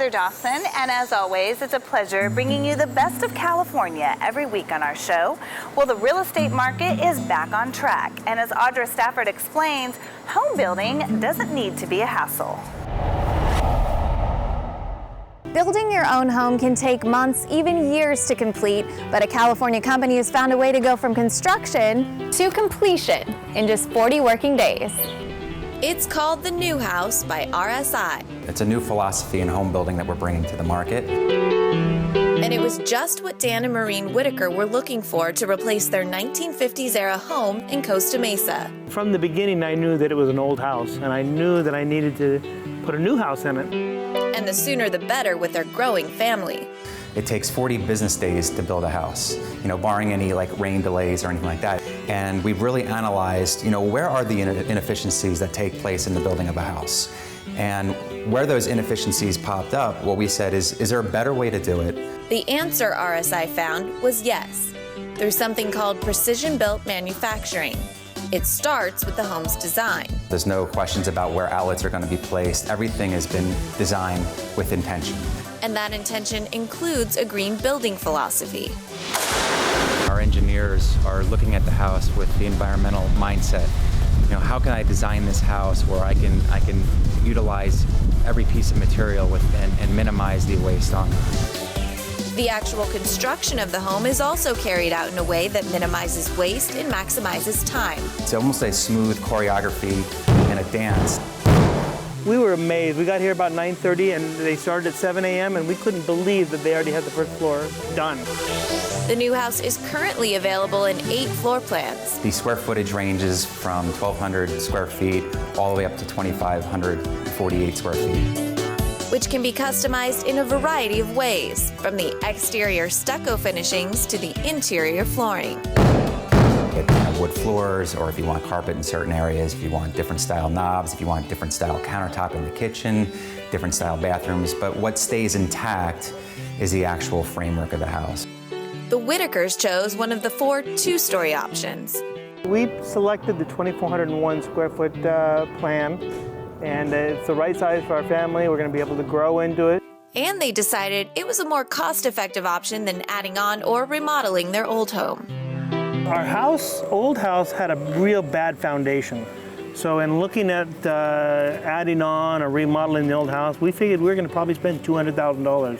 Heather Dawson, and as always, it's a pleasure bringing you the best of California every week on our show. Well, the real estate market is back on track, and as Audra Stafford explains, home building doesn't need to be a hassle. Building your own home can take months, even years to complete, but a California company has found a way to go from construction to completion in just 40 working days. It's called The New House by RSI. It's a new philosophy in home building that we're bringing to the market. And it was just what Dan and Maureen Whitaker were looking for to replace their 1950s-era home in Costa Mesa. From the beginning, I knew that it was an old house, and I knew that I needed to put a new house in it. And the sooner the better with their growing family. It takes 40 business days to build a house, barring any rain delays or anything like that. And we've really analyzed, where are the inefficiencies that take place in the building of a house? And where those inefficiencies popped up, what we said is there a better way to do it? The answer RSI found was yes, through something called precision-built manufacturing. It starts with the home's design. There's no questions about where outlets are going to be placed. Everything has been designed with intention. And that intention includes a green building philosophy. Our engineers are looking at the house with the environmental mindset. How can I design this house where I can utilize every piece of material and minimize the waste on it? The actual construction of the home is also carried out in a way that minimizes waste and maximizes time. It's almost a smooth choreography and a dance. We were amazed. We got here about 9:30 and they started at 7 a.m. and we couldn't believe that they already had the first floor done. The new house is currently available in 8 floor plans. The square footage ranges from 1,200 square feet all the way up to 2,548 square feet. Which can be customized in a variety of ways, from the exterior stucco finishings to the interior flooring. Wood floors, or if you want carpet in certain areas, if you want different style knobs, if you want different style countertop in the kitchen, different style bathrooms, but what stays intact is the actual framework of the house. The Whitakers chose one of the 4 two-story options. We selected the 2,401 square foot plan, and it's the right size for our family. We're going to be able to grow into it. And they decided it was a more cost-effective option than adding on or remodeling their old home. Our old house had a real bad foundation. So in looking at adding on or remodeling the old house, we figured we were going to probably spend $200,000.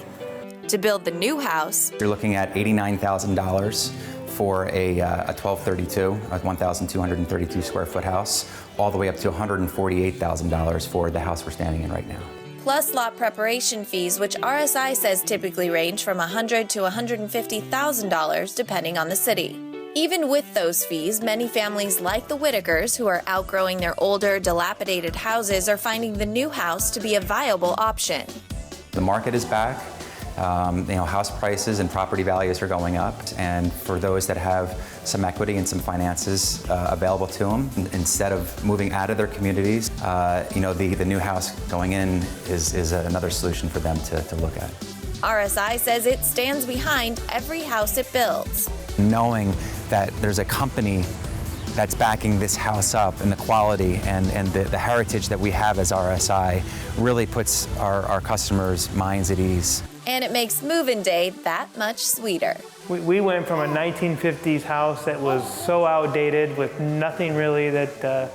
To build the new house, you're looking at $89,000 for a 1232, a 1,232 square foot house, all the way up to $148,000 for the house we're standing in right now. Plus lot preparation fees, which RSI says typically range from $100,000 to $150,000 depending on the city. Even with those fees, many families like the Whitakers, who are outgrowing their older, dilapidated houses, are finding the new house to be a viable option. The market is back. House prices and property values are going up, and for those that have some equity and some finances available to them, instead of moving out of their communities, the new house going in is another solution for them to look at. RSI says it stands behind every house it builds. Knowing that there's a company that's backing this house up, and the quality and the heritage that we have as RSI really puts our customers' minds at ease. And it makes move-in day that much sweeter. We went from a 1950s house that was so outdated with nothing really that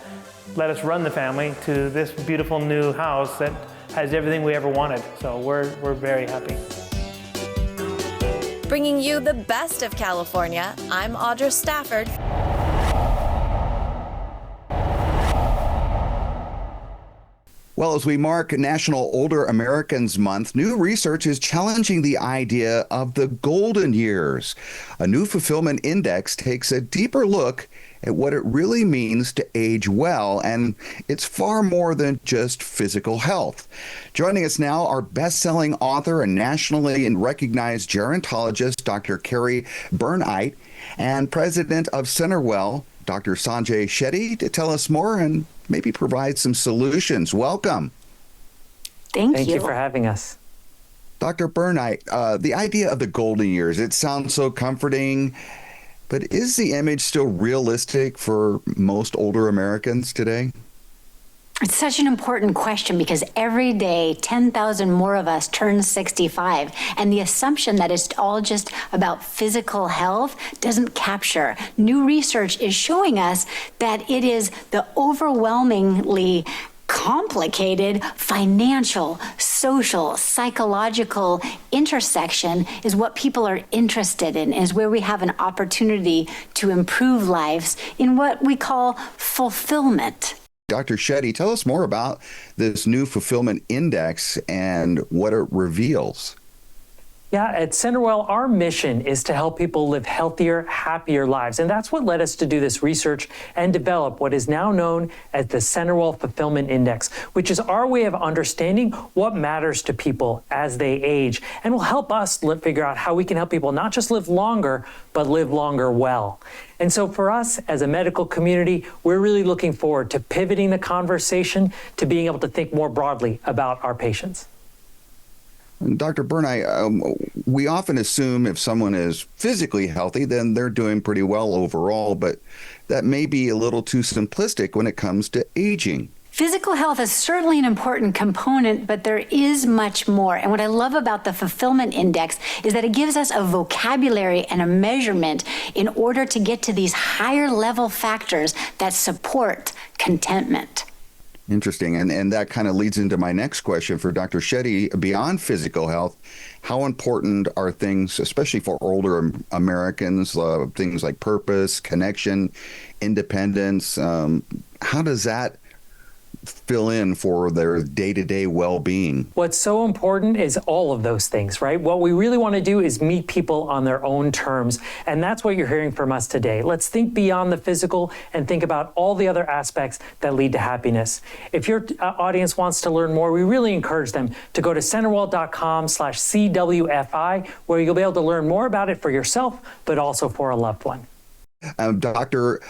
let us run the family to this beautiful new house that has everything we ever wanted. So we're very happy. Bringing you the best of California, I'm Audra Stafford. Well, as we mark National Older Americans Month, new research is challenging the idea of the golden years. A new fulfillment index takes a deeper look at what it really means to age well, and it's far more than just physical health. Joining us now are best-selling author and nationally recognized gerontologist Dr. Carrie Burnite and president of Centerwell, Dr. Sanjay Shetty, to tell us more and maybe provide some solutions. Welcome. Thank you for having us. Dr. Burnite, the idea of the golden years, it sounds so comforting, but is the image still realistic for most older Americans today? It's such an important question because every day 10,000 more of us turn 65, and the assumption that it's all just about physical health doesn't capture. New research is showing us that it is the overwhelmingly complicated financial, social, psychological intersection is what people are interested in, is where we have an opportunity to improve lives in what we call fulfillment. Dr. Shetty, tell us more about this new fulfillment index and what it reveals. Yeah, at CenterWell, our mission is to help people live healthier, happier lives. And that's what led us to do this research and develop what is now known as the CenterWell Fulfillment Index, which is our way of understanding what matters to people as they age and will help us figure out how we can help people not just live longer, but live longer well. And so for us as a medical community, we're really looking forward to pivoting the conversation to being able to think more broadly about our patients. Dr. Bernay, we often assume if someone is physically healthy, then they're doing pretty well overall, but that may be a little too simplistic when it comes to aging. Physical health is certainly an important component, but there is much more. And what I love about the Fulfillment Index is that it gives us a vocabulary and a measurement in order to get to these higher level factors that support contentment. Interesting. And that kind of leads into my next question for Dr. Shetty. Beyond physical health, how important are things, especially for older Americans, things like purpose, connection, independence? How does that fill in for their day-to-day well-being? What's so important is all of those things, right? What we really want to do is meet people on their own terms, and that's what you're hearing from us today. Let's think beyond the physical and think about all the other aspects that lead to happiness. If your audience wants to learn more, we really encourage them to go to centerwell.com/CWFI, where you'll be able to learn more about it for yourself, but also for a loved one. Dr.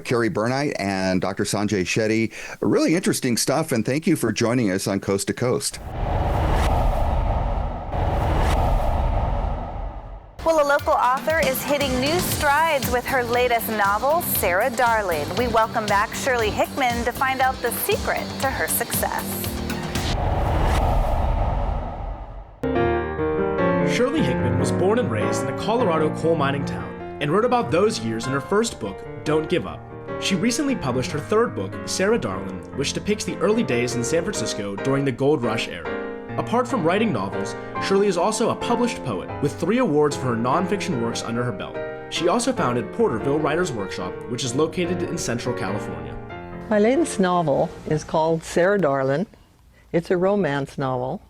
Carrie Bernay and Dr. Sanjay Shetty, really interesting stuff, and thank you for joining us on Coast to Coast. Well, a local author is hitting new strides with her latest novel, Sarah Darling. We welcome back Shirley Hickman to find out the secret to her success. Shirley Hickman was born and raised in a Colorado coal mining town and wrote about those years in her first book, Don't Give Up. She recently published her third book, Sarah Darling, which depicts the early days in San Francisco during the Gold Rush era. Apart from writing novels, Shirley is also a published poet with 3 awards for her nonfiction works under her belt. She also founded Porterville Writers Workshop, which is located in Central California. My latest novel is called Sarah Darling. It's a romance novel,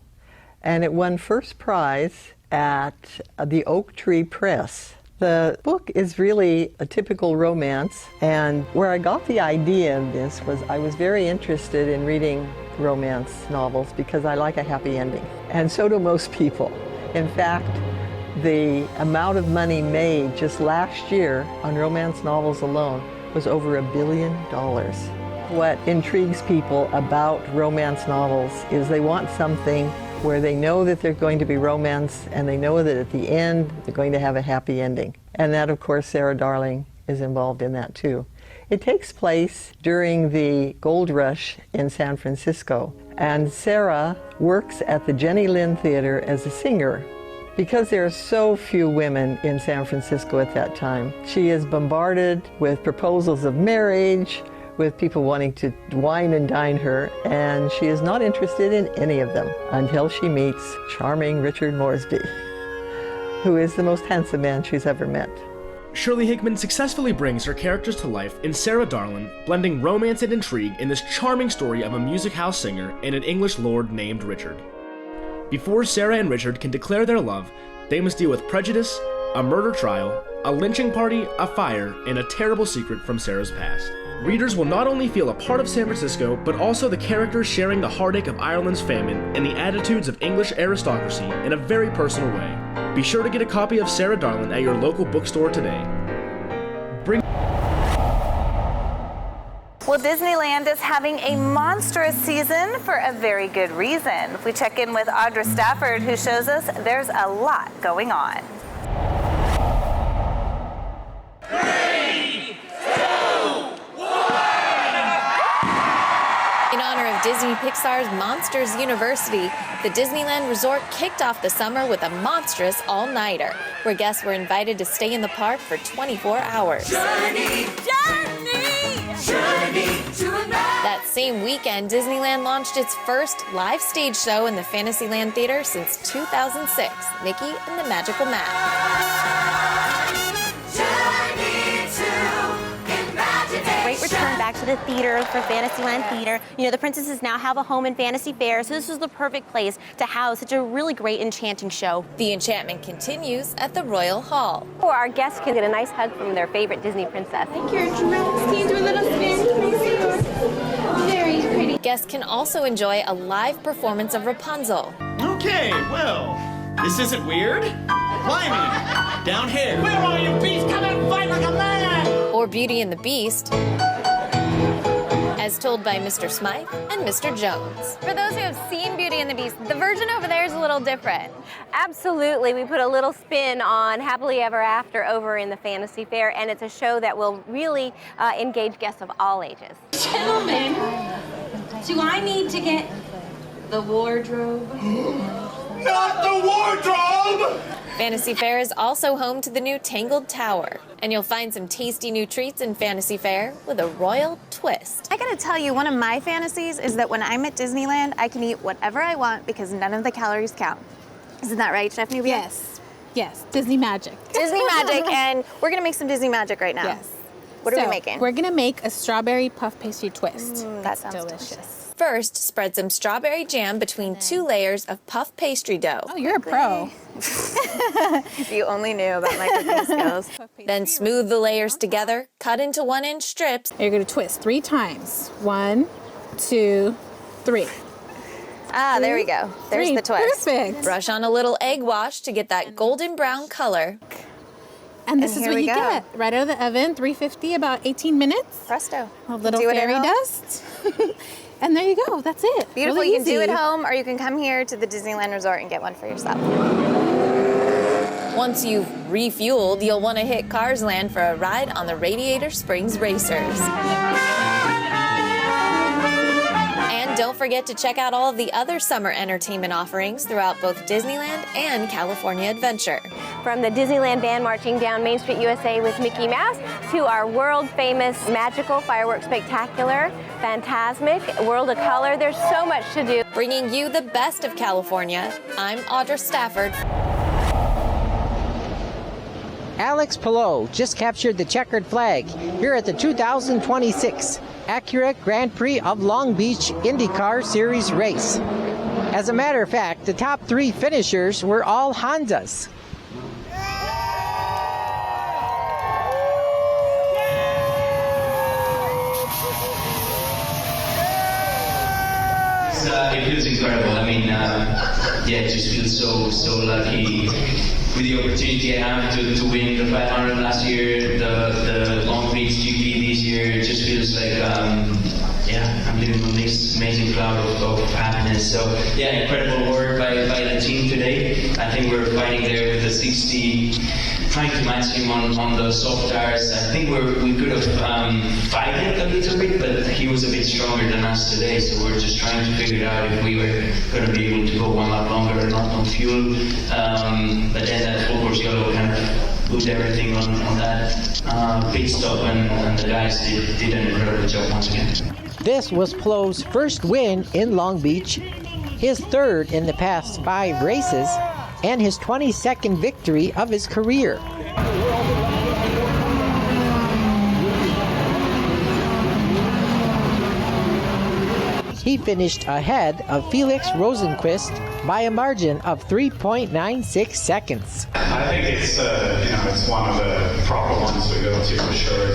and it won first prize at the Oak Tree Press. The book is really a typical romance, and where I got the idea of this was I was very interested in reading romance novels because I like a happy ending, and so do most people. In fact, the amount of money made just last year on romance novels alone was over $1 billion. What intrigues people about romance novels is they want something where they know that they're going to be romance and they know that at the end they're going to have a happy ending. And that, of course, Sarah Darling is involved in that too. It takes place during the gold rush in San Francisco, and Sarah works at the Jenny Lind Theater as a singer. Because there are so few women in San Francisco at that time, she is bombarded with proposals of marriage, with people wanting to wine and dine her, and she is not interested in any of them until she meets charming Richard Moresby, who is the most handsome man she's ever met. Shirley Hickman successfully brings her characters to life in Sarah Darling, blending romance and intrigue in this charming story of a music house singer and an English lord named Richard. Before Sarah and Richard can declare their love, they must deal with prejudice, a murder trial, a lynching party, a fire, and a terrible secret from Sarah's past. Readers will not only feel a part of San Francisco, but also the characters sharing the heartache of Ireland's famine and the attitudes of English aristocracy in a very personal way. Be sure to get a copy of Sarah Darling at your local bookstore today. Well, Disneyland is having a monstrous season for a very good reason. We check in with Audra Stafford, who shows us there's a lot going on. 3, 2, 1! In honor of Disney Pixar's Monsters University, the Disneyland Resort kicked off the summer with a monstrous all-nighter, where guests were invited to stay in the park for 24 hours. Journey to That same weekend, Disneyland launched its first live stage show in the Fantasyland Theater since 2006, Mickey and the Magical Map. Great return back to the theater for Fantasyland Theater. You know, the princesses now have a home in Fantasy Fair, so this was the perfect place to house such a really great enchanting show. The enchantment continues at the Royal Hall. Or our guests can get a nice hug from their favorite Disney princess. Thank you, Your Majesty. Do a little spin, please. Very pretty. Guests can also enjoy a live performance of Rapunzel. Okay, well, this isn't weird. Climbing down here. Where are you, beast? Come and fight like a man! Or Beauty and the Beast, as told by Mr. Smythe and Mr. Jones. For those who have seen Beauty and the Beast, the version over there is a little different. Absolutely. We put a little spin on Happily Ever After over in the Fantasy Fair, and it's a show that will really engage guests of all ages. Gentlemen, do I need to get the wardrobe? Not the wardrobe! Fantasy Fair is also home to the new Tangled Tower, and you'll find some tasty new treats in Fantasy Fair with a royal twist. I gotta tell you, one of my fantasies is that when I'm at Disneyland, I can eat whatever I want because none of the calories count. Isn't that right, Chef Nubia? Yes, Disney magic. Disney magic, and we're gonna make some Disney magic right now. Yes. What are we making? We're gonna make a strawberry puff pastry twist. That sounds delicious. First, spread some strawberry jam between 2 layers of puff pastry dough. Oh, you're a pro. If you only knew about my cooking skills. Then smooth the layers together, cut into 1-inch strips. You're gonna twist 3 times. 1, 2, 3. Ah, there we go. There's 3. the twist. Perfect. Brush on a little egg wash to get that golden brown color. And this is here what we you go. get. Right out of the oven, 350, about 18 minutes. Presto. A little Do it at fairy home. dust. And there you go, that's it. Beautiful. Really You can do it easy. at home, or you can come here to the Disneyland Resort and get one for yourself. Once you've refueled, you'll want to hit Cars Land for a ride on the Radiator Springs Racers. And don't forget to check out all of the other summer entertainment offerings throughout both Disneyland and California Adventure. From the Disneyland band marching down Main Street, USA with Mickey Mouse, to our world-famous magical fireworks spectacular, Fantasmic, World of Color. There's so much to do. Bringing you the best of California, I'm Audra Stafford. Alex Palou just captured the checkered flag here at the 2026 Acura Grand Prix of Long Beach IndyCar Series race. As a matter of fact, the top 3 finishers were all Hondas. It feels incredible. I mean, it just feels so lucky with the opportunity I have to win the 500 last year, the Long Beach GP this year. It just feels like, I'm living on this amazing cloud of happiness. So, incredible work by the team today. I think we're fighting there with the 60, trying to match him on the soft tires. I think we could have fighted a little bit, but he was a bit stronger than us today. So we're just trying to figure out if we were going to be able to go 1 lap longer or not on fuel. But then that full course yellow kind of put everything on that pit stop, and the guys did an incredible job once again. This was Palou's first win in Long Beach, his 3rd in the past 5 races, and his 22nd victory of his career. He finished ahead of Felix Rosenquist by a margin of 3.96 seconds. I think it's it's one of the proper ones we go to for sure.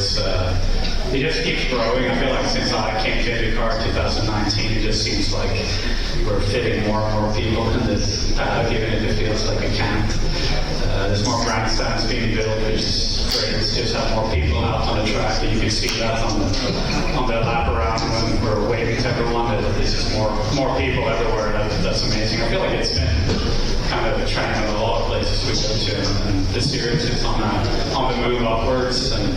It just keeps growing. I feel like since I came to IndyCar in 2019, it just seems like we're fitting more and more people in this paddock, even if it feels like a camp. There's more grandstands being built, which is great. It's just have more people out on the track. You can see that on the lap around when we're waving to everyone. That there's just more people everywhere. That's amazing. I feel like it's been kind of a trend in a lot of places we go to, and the series is on the move upwards, and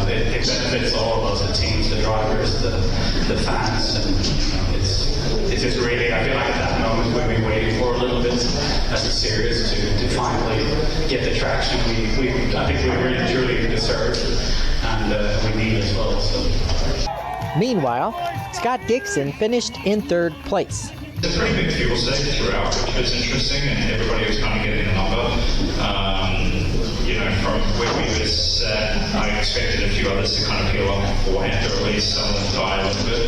it benefits all of us, the teams, the drivers, the fans, and it's just really, I feel like at that moment we've been waiting for a little bit as a series to finally get the traction I think we really truly deserve and we need as well. So. Meanwhile, Scott Dixon finished in third place. It's a pretty big fuel save throughout, which was interesting, and everybody was kind of getting a number. From where we were set, I expected a few others to kind of peel off beforehand, or at least some of them die a little bit.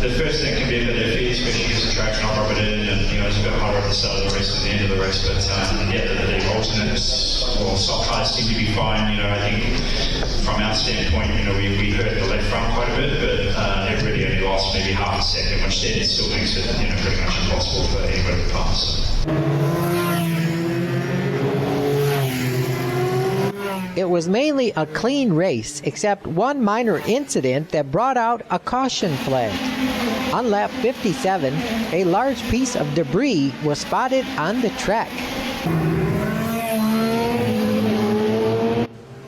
The first thing can be a bit iffy, especially because the traction not rubber in, and it's a bit harder at the start of the race than the end of the race. But the alternates or soft tires seem to be fine. I think from our standpoint, we hurt the left front quite a bit, but it really only lost maybe half a second, which then still makes it pretty much impossible for anybody to pass. It was mainly a clean race, except one minor incident that brought out a caution flag. On lap 57, a large piece of debris was spotted on the track.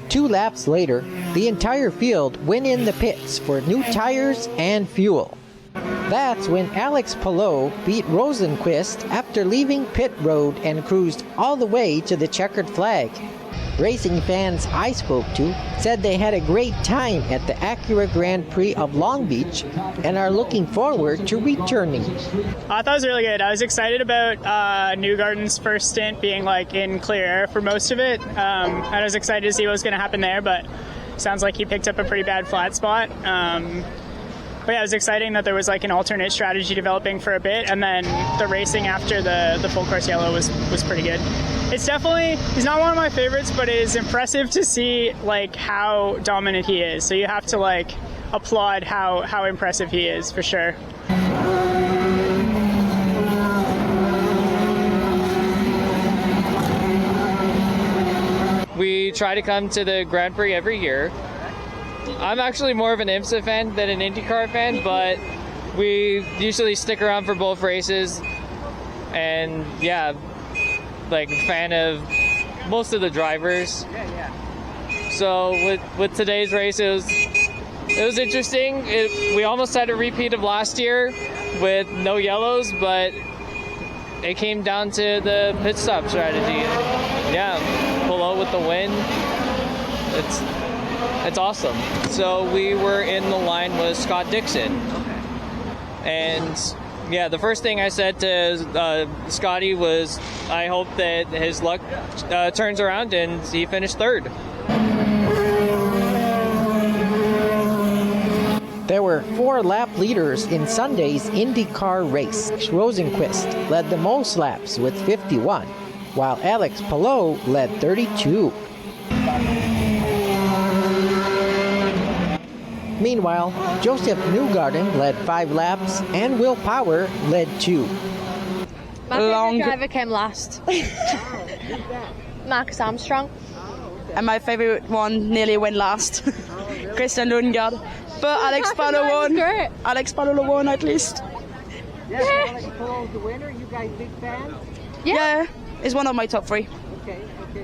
2 laps later, the entire field went in the pits for new tires and fuel. That's when Alex Palou beat Rosenqvist after leaving pit road and cruised all the way to the checkered flag. Racing fans I spoke to said they had a great time at the Acura Grand Prix of Long Beach and are looking forward to returning. I thought it was really good. I was excited about Newgarden's first stint being in clear air for most of it. I was excited to see what was going to happen there, but sounds like he picked up a pretty bad flat spot. But yeah, it was exciting that there was an alternate strategy developing for a bit, and then the racing after the full course yellow was pretty good. It's definitely, he's not one of my favorites, but it is impressive to see how dominant he is. So you have to applaud how impressive he is, for sure. We try to come to the Grand Prix every year. I'm actually more of an IMSA fan than an IndyCar fan, but we usually stick around for both races. And yeah, fan of most of the drivers. So with today's race, it was interesting. We almost had a repeat of last year with no yellows, but it came down to the pit stop strategy. Yeah, Palou with the win. It's awesome. So we were in the line with Scott Dixon. And yeah, the first thing I said to Scotty was, I hope that his luck turns around, and he finished third. There were 4 lap leaders in Sunday's IndyCar race. Rosenqvist led the most laps with 51, while Alex Palou led 32. Meanwhile, Joseph Newgarden led 5 laps and Will Power led 2. My favorite driver came last. Marcus Armstrong. And my favorite one nearly went last. Christian Lundgaard. But Alex Palou won. Great. Alex Palou won at least. Yeah, Alex Palou's the winner. You guys big fans? Yeah, it's one of my top 3. Okay.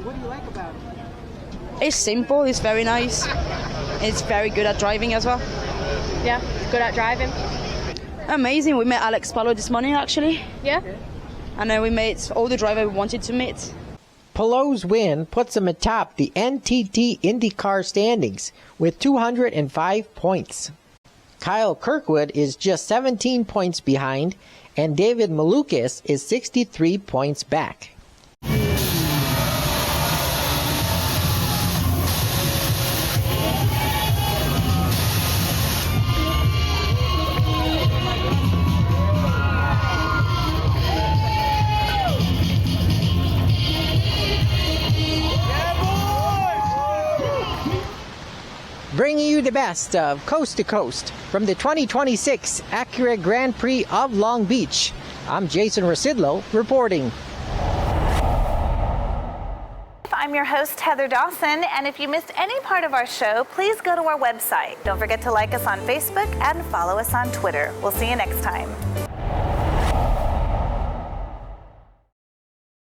What do you like about it? It's simple, it's very nice. It's very good at driving as well. Yeah, good at driving. Amazing. We met Alex Palou this morning, actually. Yeah. And then we met all the drivers we wanted to meet. Palou's win puts him atop the NTT IndyCar standings with 205 points. Kyle Kirkwood is just 17 points behind, and David Malukas is 63 points back. Bringing you the best of Coast to Coast from the 2026 Acura Grand Prix of Long Beach. I'm Jason Rosidlo reporting. I'm your host, Heather Dawson, and if you missed any part of our show, please go to our website. Don't forget to like us on Facebook and follow us on Twitter. We'll see you next time.